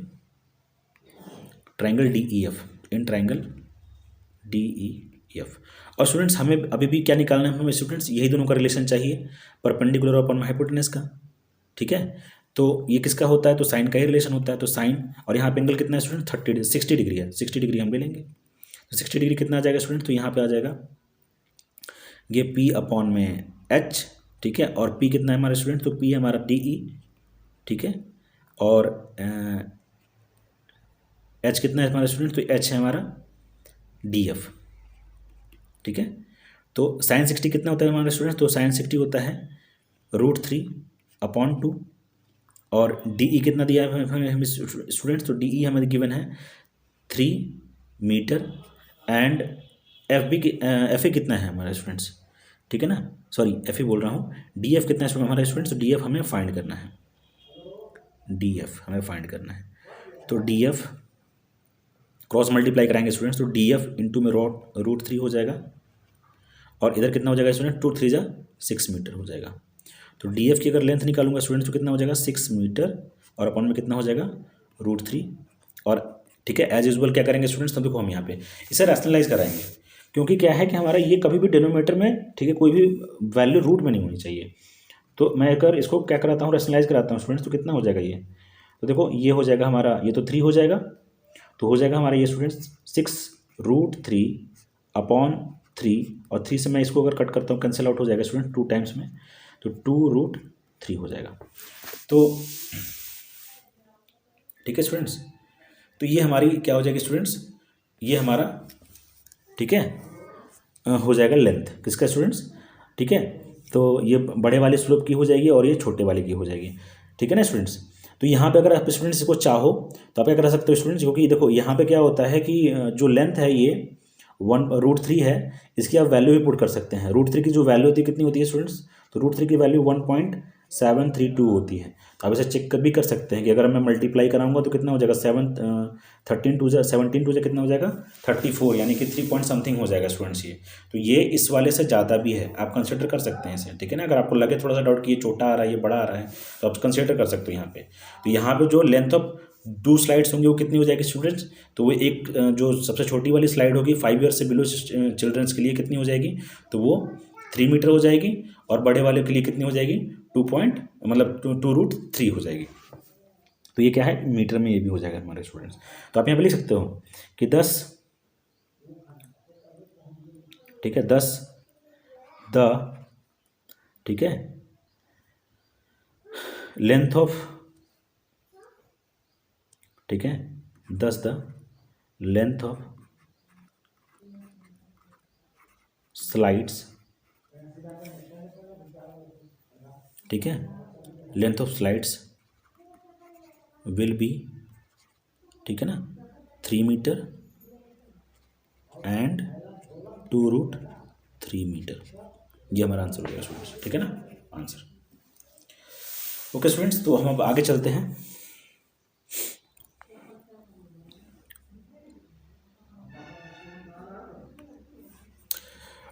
Speaker 1: triangle D E F, in triangle D E F. और स्टूडेंट्स हमें अभी भी क्या निकालना है, हमें स्टूडेंट्स यही दोनों का रिलेशन चाहिए, परपेंडिकुलर और अपॉन हाइपोटेनस का, ठीक है। तो ये किसका होता है, तो साइन का ही रिलेशन होता है, तो साइन, और यहाँ पे एंगल कितना है स्टूडेंट, 60 डिग्री है, 60 डिग्री हम ले लेंगे। तो 60 डिग्री कितना आ जाएगा स्टूडेंट, तो यहाँ पे आ जाएगा ये पी अपॉन में एच, ठीक है। और पी कितना है हमारा स्टूडेंट, तो पी है हमारा डी ई, ठीक है। और एच कितना है हमारा स्टूडेंट, तो एच है हमारा डी एफ, ठीक है। तो साइन 60 कितना होता है हमारे स्टूडेंट्स, तो साइन 60 होता है √3/2। और डी ई कितना दिया है हमें स्टूडेंट्स, तो डी ई हमें गिवन है 3 मीटर। एंड एफ ए कितना है हमारे स्टूडेंट्स, ठीक है ना, सॉरी एफ ए बोल रहा हूँ, डी एफ कितना है हमारे स्टूडेंट्स, तो डी एफ हमें फाइंड करना है, डी एफ हमें फाइंड करना है। तो डी एफ क्रॉस मल्टीप्लाई कराएंगे स्टूडेंट्स, तो डी एफ इंटू में √3 हो जाएगा, और इधर कितना हो जाएगा स्टूडेंट, 2 3 6 मीटर हो जाएगा। तो डी एफ की अगर लेंथ निकालूंगा स्टूडेंट्स, तो कितना हो जाएगा 6 मीटर, और अपॉन में कितना हो जाएगा √3। और ठीक है, एज यूजुअल क्या करेंगे स्टूडेंट्स, तो देखो हम यहाँ पे इसे रैशनलाइज कराएंगे, क्योंकि क्या है कि हमारा ये कभी भी डिनोमिनेटर में, ठीक है, कोई भी वैल्यू रूट में नहीं होनी चाहिए। तो मैं अगर इसको क्या कराता हूँ, रैशनलाइज कराता हूँ स्टूडेंट्स, तो कितना हो जाएगा ये, तो देखो ये हो जाएगा हमारा, ये तो 3 हो जाएगा, तो हो जाएगा हमारा ये स्टूडेंट्स 6√3/3, और 3 से मैं इसको अगर कट करता हूँ कैंसिल आउट हो जाएगा स्टूडेंट 2 टाइम्स में, तो 2√3 हो जाएगा। तो ठीक है स्टूडेंट्स, तो ये हमारी क्या हो जाएगी स्टूडेंट्स, ये हमारा, ठीक है, हो जाएगा लेंथ किसका स्टूडेंट्स, ठीक है। तो ये बड़े वाले स्लोप की हो जाएगी, और ये छोटे वाले की हो जाएगी, ठीक है ना स्टूडेंट्स। तो यहाँ पे अगर आप स्टूडेंट्स इसको चाहो तो आप क्या कर सकते हो स्टूडेंट्स, क्योंकि देखो यहाँ पे क्या होता है कि जो लेंथ है ये 1√3 है, इसकी आप वैल्यू भी पुट कर सकते हैं। √3 की जो वैल्यू होती है कितनी होती है स्टूडेंट्स, तो √3 की वैल्यू 1.732 होती है। तो आप इसे चेक भी कर सकते हैं कि अगर मैं मल्टीप्लाई कराऊंगा तो कितना हो जाएगा, 17 कितना हो जाएगा 34, यानी कि 3 पॉइंट समथिंग हो जाएगा स्टूडेंट्स ये। तो ये इस वाले से ज़्यादा भी है, आप कंसिडर कर सकते हैं इसे, ठीक है ना। अगर आपको लगे थोड़ा सा डाउट कि ये छोटा आ रहा है ये बड़ा आ रहा है, तो आप कंसिडर कर सकते हो यहाँ पे। तो यहाँ पे जो लेंथ ऑफ 2 स्लाइड्स होंगे वो कितनी हो जाएगी स्टूडेंट्स, तो वो एक जो सबसे छोटी वाली स्लाइड होगी 5 ईयर से बिलो चिल्ड्रंस के लिए कितनी हो जाएगी, तो वो 3 मीटर हो जाएगी, और बड़े वाले के लिए कितनी हो जाएगी 2.3 हो जाएगी। तो ये क्या है मीटर में, ये भी हो जाएगा हमारे स्टूडेंट्स। तो आप यहाँ पे लिख सकते हो कि 10, ठीक है, 10 द, ठीक है, लेंथ ऑफ ठीक है, 10 द लेंथ ऑफ स्लाइड्स, ठीक है, length of slides will be, ठीक है ना, 3 मीटर एंड 2√3 मीटर। ये हमारा आंसर हो गया स्टूडेंट्स, ठीक है ना, आंसर। ओके स्टूडेंट्स, तो हम अब आगे चलते हैं।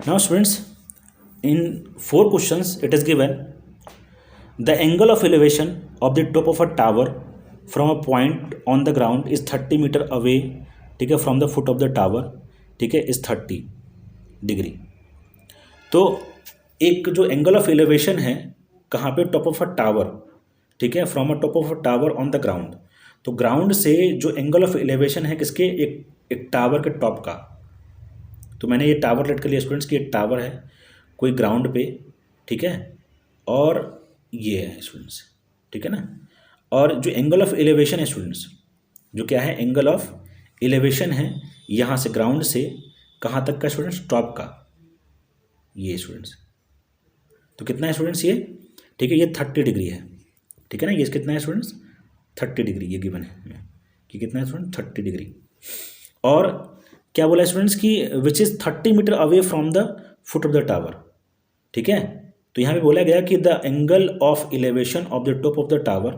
Speaker 1: Now students, in 4 questions it is given the angle of elevation of the top of a tower from a point on the ground is 30 meter away, ठीक है, from the foot of the tower, ठीक है, is 30 degree. तो एक जो angle of elevation है कहाँ पे, टॉप ऑफ अ टावर, ठीक है, from a top of a tower on the ground. तो ग्राउंड से जो एंगल ऑफ एलिवेशन है किसके, एक टावर के टॉप का। तो मैंने ये टावर लेट कर लिया स्टूडेंट्स कि एक टावर है कोई ग्राउंड पे, ठीक है, और ये है स्टूडेंट्स, ठीक है ना। और जो एंगल ऑफ एलिवेशन है स्टूडेंट्स, जो क्या है, एंगल ऑफ एलिवेशन है यहाँ से ग्राउंड से कहाँ तक का स्टूडेंट्स, टॉप का, ये स्टूडेंट्स। तो कितना है स्टूडेंट्स ये, ठीक है, ये 30 डिग्री है, ठीक है ना। ये कितना है स्टूडेंट्स, 30 डिग्री, ये गिवन है हमें कि कितना है स्टूडेंट, 30 डिग्री। और क्या बोला स्टूडेंट्स कि which is 30 metre away from the foot of the tower, ठीक है। तो यहाँ पे बोला गया कि the angle of elevation of the top of the tower,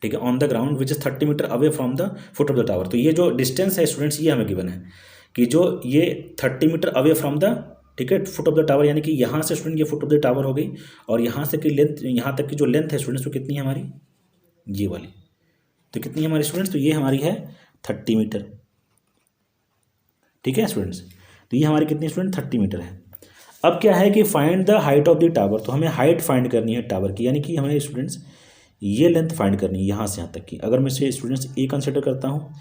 Speaker 1: ठीक है, on the ground which is 30 metre away from the foot of the tower. तो ये जो डिस्टेंस है स्टूडेंट्स, ये हमें गिवन है कि जो ये 30 मीटर अवे फ्रॉम द, ठीक है, फुट ऑफ द टावर, यानी कि यहाँ से स्टूडेंट ये फुट ऑफ द टावर हो गई, और यहाँ से की लेंथ, यहाँ तक की जो लेंथ है स्टूडेंट्स वो कितनी है हमारी, ये वाली। तो कितनी है हमारी स्टूडेंट्स, तो ये हमारी है 30 मीटर, ठीक है स्टूडेंट्स। तो ये हमारी कितनी स्टूडेंट, 30 मीटर है। अब क्या है कि find the height of the tower. तो हमें हाइट फाइंड करनी है टावर की, यानी कि हमें स्टूडेंट्स ये लेंथ फाइंड करनी है यहाँ से यहाँ तक की। अगर मैं इसे स्टूडेंट्स ए कंसिडर करता हूँ,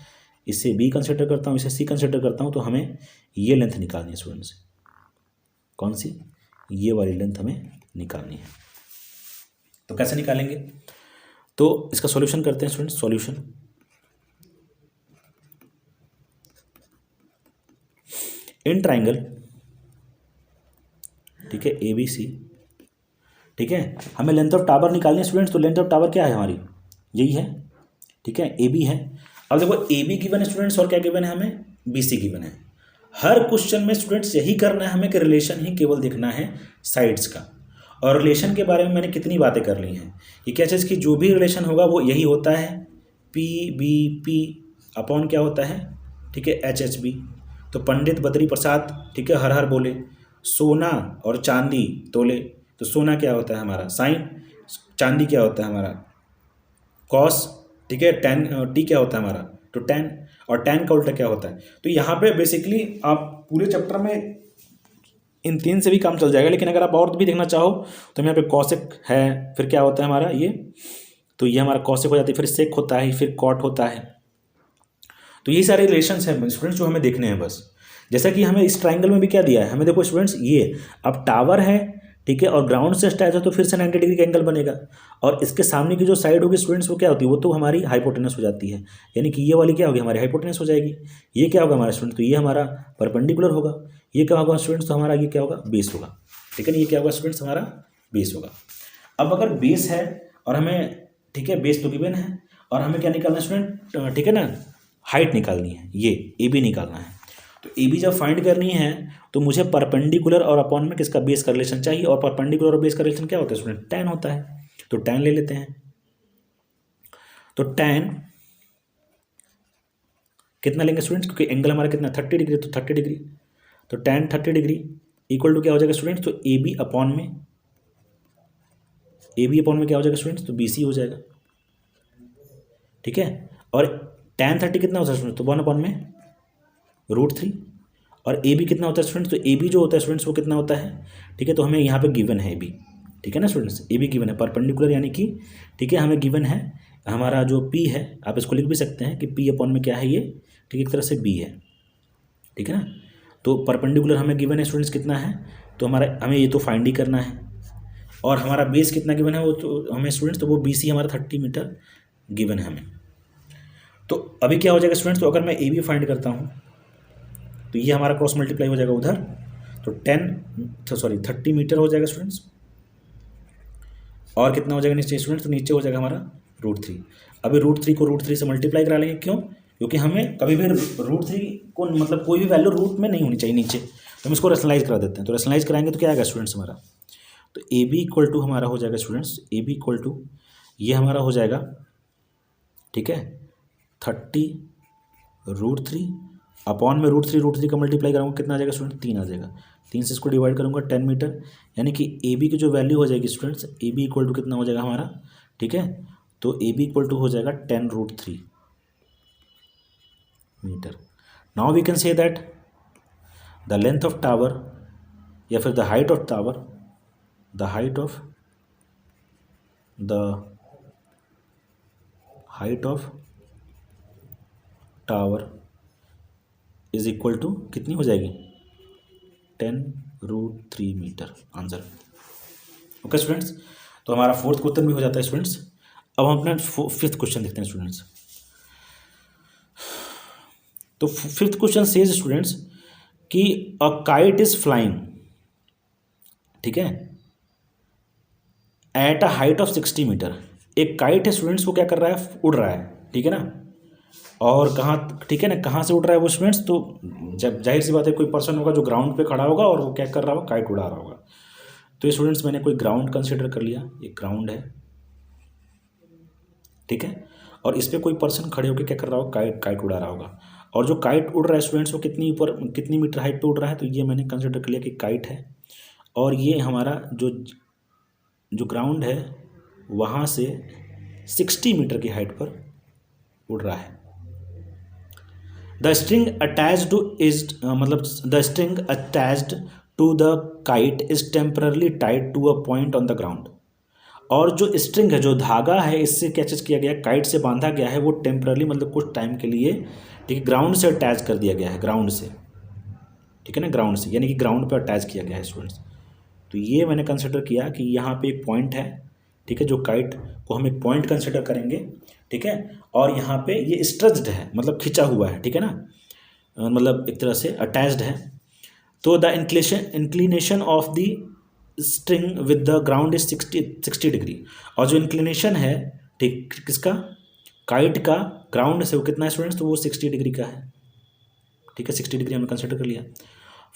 Speaker 1: इसे बी कंसिडर करता हूँ, इसे सी कंसिडर करता हूँ, तो हमें ये लेंथ निकालनी है स्टूडेंट्स। कौन सी, ये वाली लेंथ हमें निकालनी है। तो कैसे निकालेंगे, तो इसका सॉल्यूशन करते हैं स्टूडेंट्स। सॉल्यूशन, इन ट्राइंगल, ठीक है, ABC, ठीक है, हमें लेंथ ऑफ टावर निकालनी है स्टूडेंट्स। तो लेंथ ऑफ टावर क्या है हमारी, यही है, ठीक है, AB है। अब देखो AB गिवन है स्टूडेंट्स, और क्या गिवन है हमें, BC गिवन है। हर क्वेश्चन में स्टूडेंट्स यही करना है हमें कि रिलेशन ही केवल देखना है साइड्स का। और रिलेशन के बारे में मैंने कितनी बातें कर ली हैं, ये क्या चीज़ कि जो भी रिलेशन होगा वो यही होता है, PBP अपॉन क्या होता है, ठीक है, HHB। तो पंडित बद्री प्रसाद, ठीक है, हर हर बोले, सोना और चांदी तोले। तो सोना क्या होता है हमारा साइन, चांदी क्या होता है हमारा कॉस, ठीक है, टेन, टी क्या होता है हमारा तो टेन, और टेन का उल्टा क्या होता है। तो यहाँ पे बेसिकली आप पूरे चैप्टर में इन 3 से भी काम चल जाएगा, लेकिन अगर आप और भी देखना चाहो तो यहाँ पे कॉसेक है, फिर क्या होता है हमारा ये, तो ये हमारा कॉसेक हो जाती है, फिर सेक होता है, फिर कॉट होता है। तो यही सारे रिलेशंस हैं स्टूडेंट्स जो हमें देखने हैं बस। जैसा कि हमें इस ट्राइंगल में भी क्या दिया है हमें, देखो स्टूडेंट्स, ये अब टावर है, ठीक है, और ग्राउंड से स्टार्ट है तो फिर से 90 डिग्री का एंगल बनेगा। और इसके सामने की जो साइड होगी स्टूडेंट्स वो क्या होती है, वो तो हमारी हाइपोटेनस हो जाती है, यानी कि ये वाली क्या होगी, हमारी हाइपोटेनस हो जाएगी। ये क्या होगा हमारा स्टूडेंट, तो ये हमारा परपेंडिकुलर होगा। ये क्या होगा स्टूडेंट्स, तो हमारा ये क्या होगा, बेस होगा, ठीक है ना। ये क्या होगा स्टूडेंट्स, हमारा बेस होगा। अब अगर बेस है और हमें, ठीक है, बेस तो गिवन है, और हमें क्या निकालना है स्टूडेंट, ठीक है ना, हाइट निकालनी है, ये AB निकालना है। तो AB जब फाइंड करनी है तो मुझे परपेंडिकुलर और अपॉन में किसका, बेस का रिलेशन चाहिए। और परपेंडिकुलर और बेस का रिलेशन क्या होता है स्टूडेंट, tan होता है। तो tan ले लेते हैं। तो tan कितना लेंगे स्टूडेंट्स, क्योंकि एंगल हमारा कितना 30 डिग्री, तो 30 डिग्री। तो tan 30 डिग्री इक्वल टू क्या हो जाएगा स्टूडेंट्स, तो AB अपॉन में, AB अपॉन में क्या हो जाएगा स्टूडेंट्स, तो BC हो जाएगा, ठीक है। और tan 30 कितना होता है स्टूडेंट्स, तो 1 अपॉन में √3। और AB कितना होता है स्टूडेंट्स, तो AB जो होता है स्टूडेंट्स वो कितना होता है, ठीक है। तो हमें यहाँ पे गिवन है AB, ठीक है ना स्टूडेंट्स, AB गिवन है परपेंडिकुलर, यानी कि, ठीक है, हमें गिवन है हमारा जो P है, आप इसको लिख भी सकते हैं कि P अपॉन में क्या है ये, ठीक है, एक तरह से B है, ठीक है ना। तो परपेंडिकुलर हमें गिवन है स्टूडेंट्स कितना है, तो हमें ये तो फाइंड ही करना है। और हमारा बेस कितना गिवन है वो तो हमें स्टूडेंट्स, तो वो BC हमारा 30 मीटर गिवन है हमें। तो अभी क्या हो जाएगा स्टूडेंट्स, तो अगर मैं ए बी फाइंड करता हूँ तो ये हमारा क्रॉस मल्टीप्लाई हो जाएगा उधर, तो 30 मीटर हो जाएगा स्टूडेंट्स। और कितना हो जाएगा नीचे स्टूडेंट्स, तो नीचे हो जाएगा हमारा √3। अभी √3 को √3 से मल्टीप्लाई करा लेंगे, क्यों? क्योंकि हमें कभी भी √3 को मतलब कोई भी वैल्यू रूट में नहीं होनी चाहिए नीचे, तो हम इसको रेशनलाइज करा देते हैं। तो रेशनलाइज कराएंगे तो क्या आएगा स्टूडेंट्स हमारा, तो ए बी इक्वल टू हमारा हो जाएगा students, A B equal to ये हमारा हो जाएगा, ठीक है, 30√3 अपॉन में √3 का मल्टीप्लाई कराऊंगा, कितना आ जाएगा स्टूडेंट, 3 आ जाएगा। 3 से इसको डिवाइड करूंगा 10 मीटर, यानी कि ए बी की जो वैल्यू हो जाएगी students, A B equal to कितना हो जाएगा हमारा, ठीक है, तो ए बी इक्वल टू हो जाएगा 10√3 metre. Now we can say that the length of tower या फिर the height of tower, the height of tower is equal to कितनी हो जाएगी, 10√3 मीटर आंसर। ओके स्टूडेंट्स, तो हमारा फोर्थ क्वेश्चन भी हो जाता है स्टूडेंट्स। अब हम अपना फिफ्थ क्वेश्चन देखते हैं स्टूडेंट्स। तो फिफ्थ क्वेश्चन सेज स्टूडेंट्स कि अ काइट इज फ्लाइंग, ठीक है, at a height of 60 metre. एक काइट है स्टूडेंट्स, वो क्या कर रहा है, उड़ रहा है, ठीक है ना, और कहाँ, ठीक है ना, कहाँ से उड़ रहा है वो स्टूडेंट्स, तो जब जाहिर सी बात है कोई पर्सन होगा जो ग्राउंड पे खड़ा होगा और वो क्या कर रहा होगा, काइट उड़ा रहा होगा। तो ये स्टूडेंट्स मैंने कोई ग्राउंड कंसिडर कर लिया, एक ग्राउंड है, ठीक है, और इस पर कोई पर्सन खड़े होकर क्या कर रहा होगा, काइट उड़ा रहा होगा। और जो काइट उड़ रहा है स्टूडेंट्स वो कितनी मीटर हाइट पे उड़ रहा है, तो ये मैंने कंसिडर कर लिया कि काइट है, और ये हमारा जो ग्राउंड है वहाँ से 60 मीटर की हाइट पर उड़ रहा है। The string attached to the kite is temporarily tied to a point on the ground. और जो स्ट्रिंग है, जो धागा है, इससे क्या चीज किया गया, काइट से बांधा गया है, वो टेम्पररली मतलब कुछ टाइम के लिए, ठीक है, ग्राउंड से अटैच कर दिया गया है, ग्राउंड से, ठीक है ना, ग्राउंड से, यानी कि ग्राउंड पे अटैच किया गया है स्टूडेंट्स। तो ये मैंने कंसिडर किया कि यहाँ पे एक पॉइंट है, ठीक है, जो काइट को हम एक पॉइंट कंसिडर करेंगे, ठीक है, और यहाँ पे ये स्ट्रेच्ड है, मतलब खिंचा हुआ है, ठीक है ना, मतलब एक तरह से अटैच्ड है। तो the inclination of the string with the ground is 60 degree. और जो इंक्लिनेशन है, ठीक, किसका, काइट का ग्राउंड से वो कितना है स्टूडेंट्स, तो वो 60 डिग्री का है, ठीक है, 60 डिग्री हमने कंसिडर कर लिया।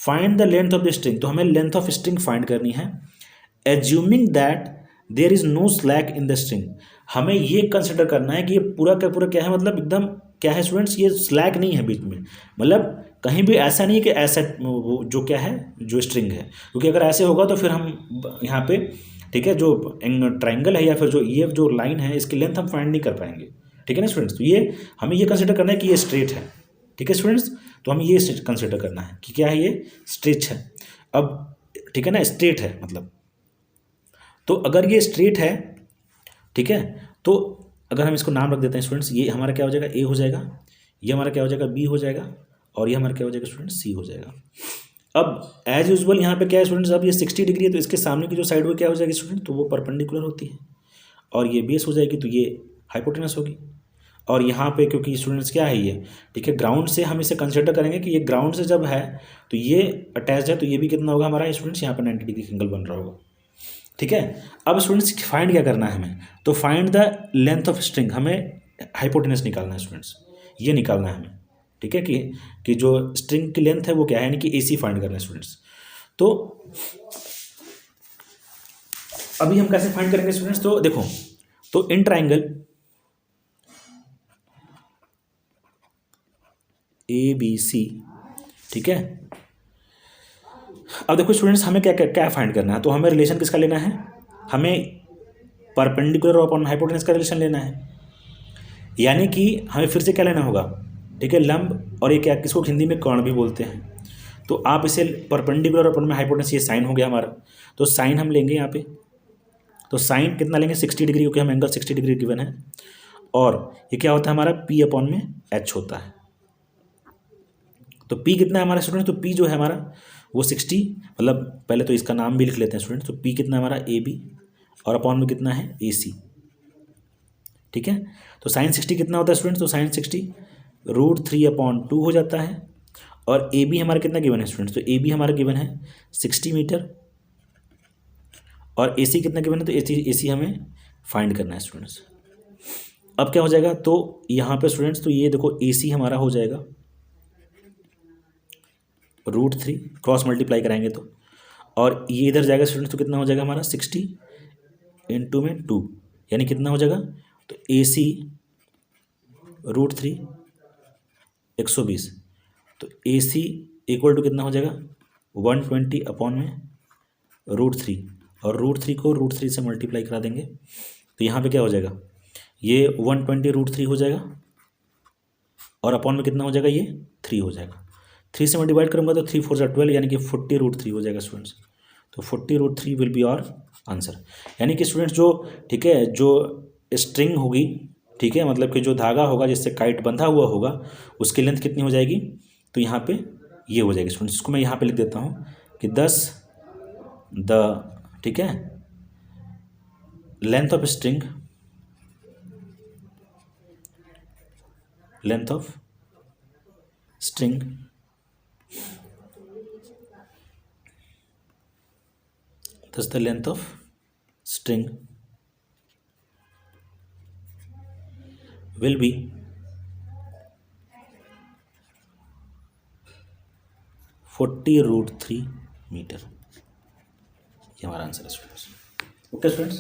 Speaker 1: Find the length of the string, तो हमें लेंथ ऑफ स्ट्रिंग फाइंड करनी है। Assuming that there is no slack in the string, हमें ये कंसिडर करना है कि ये पूरा का पूरा क्या है, मतलब एकदम क्या है स्टूडेंट्स, ये स्लैक नहीं है बीच में, मतलब कहीं भी ऐसा नहीं कि ऐसा वो जो क्या है, जो स्ट्रिंग है, क्योंकि अगर ऐसे होगा तो फिर हम यहाँ पे, ठीक है, जो ट्राइंगल है या फिर जो ये जो लाइन है, इसकी लेंथ हम फाइंड नहीं कर पाएंगे, ठीक है ना स्टूडेंट्स। तो ये हमें ये कंसिडर करना है कि ये स्ट्रेट है, ठीक है स्टूडेंट्स, तो हमें ये कंसिडर करना है कि क्या है, ये स्ट्रेच है। अब ठीक है ना, स्ट्रेट है मतलब, तो अगर ये स्ट्रेट है, ठीक है, तो अगर हम इसको नाम रख देते हैं स्टूडेंट्स, ये हमारा क्या हो जाएगा, ए हो जाएगा, ये हमारा क्या हो जाएगा, बी हो जाएगा, और ये हमारा क्या हो जाएगा स्टूडेंट्स, सी हो जाएगा। अब एज यूजुअल यहाँ पे क्या है स्टूडेंट्स, अब ये 60 डिग्री है, तो इसके सामने की जो साइड वो क्या हो जाएगी स्टूडेंट, तो वो परपेंडिकुलर होती है, और ये बेस हो जाएगी, तो ये हाइपोटेनस होगी। और यहाँ पे क्योंकि स्टूडेंट्स क्या है ये, ठीक है, ग्राउंड से हम इसे कंसिडर करेंगे कि ये ग्राउंड से जब है तो ये अटैच है, तो ये भी कितना होगा हमारा स्टूडेंट्स, यहाँ पर 90 डिग्री एंगल बन रहा होगा, ठीक है। अब स्टूडेंट्स फाइंड क्या करना है हमें, तो find the length of string, हमें हाइपोटेनस निकालना है स्टूडेंट्स, ये निकालना है हमें, ठीक है, कि जो स्ट्रिंग की लेंथ है वो क्या है, यानी कि AC फाइंड करना है स्टूडेंट्स। तो अभी हम कैसे फाइंड करेंगे स्टूडेंट्स, तो देखो, तो इन ट्राइंगल ABC, ठीक है। अब देखो स्टूडेंट्स, हमें क्या क्या फाइंड करना है, तो हमें रिलेशन किसका लेना है, हमें परपेंडिकुलर अपॉन हाइपोटेनस का रिलेशन लेना है, यानी कि हमें फिर से क्या लेना होगा, ठीक है, लंब, और ये क्या, किसको हिंदी में कर्ण भी बोलते हैं। तो आप इसे परपेंडिकुलर अपॉन में हाइपोटेनस, ये साइन हो गया हमारा, तो साइन हम लेंगे यहाँ पे, तो साइन कितना लेंगे, 60 डिग्री, क्योंकि हम एंगल 60 डिग्री गिवन है, और ये क्या होता है हमारा, P अपॉन में H होता है। तो P कितना है हमारा स्टूडेंट, तो P जो है हमारा वो 60, मतलब पहले तो इसका नाम भी लिख लेते हैं स्टूडेंट, तो P कितना है हमारा AB, और अपॉन में कितना है AC, ठीक है। तो साइन 60 कितना होता है स्टूडेंट्स, तो साइन 60 √3/2 हो जाता है। और ए बी हमारा कितना गिवन है स्टूडेंट्स, तो ए बी हमारा गिवन है 60 मीटर। और ए सी कितना गिवन है, तो ए सी हमें फाइंड करना है स्टूडेंट्स। अब क्या हो जाएगा, तो यहाँ पे स्टूडेंट्स तो ये देखो ए सी हमारा हो जाएगा √3, क्रॉस मल्टीप्लाई कराएंगे तो, और ये इधर जाएगा स्टूडेंट्स तो कितना हो जाएगा हमारा 60 इंटू में 2, यानी कितना हो जाएगा, तो ए सी √3 120, तो ए सी इक्वल टू कितना हो जाएगा 120/√3, और √3 को √3 से मल्टीप्लाई करा देंगे तो यहाँ पे क्या हो जाएगा, ये 120 √3 हो जाएगा, और अपॉन में कितना हो जाएगा, ये 3 हो जाएगा। 3 से मैं डिवाइड करूँगा तो 3 4 12, यानी कि 40 √3 हो जाएगा स्टूडेंट्स। तो 40 √3 विल बी आवर आंसर। यानी कि स्टूडेंट्स जो, ठीक है, जो स्ट्रिंग होगी, ठीक है, मतलब कि जो धागा होगा जिससे काइट बंधा हुआ होगा, उसकी लेंथ कितनी हो जाएगी, तो यहाँ पे ये हो जाएगी स्टूडेंट्स। इसको मैं यहाँ पे लिख देता हूँ कि 10 ठीक है, length of string, length of string thus the length of string will be 40 √3 metre. ये हमारा आंसर है स्टूडेंट्स। ओके स्टूडेंट्स,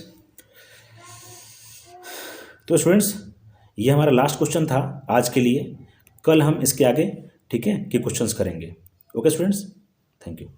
Speaker 1: तो स्टूडेंट्स ये हमारा लास्ट क्वेश्चन था आज के लिए। कल हम इसके आगे, ठीक है, के क्वेश्चंस करेंगे। Okay students, thank you.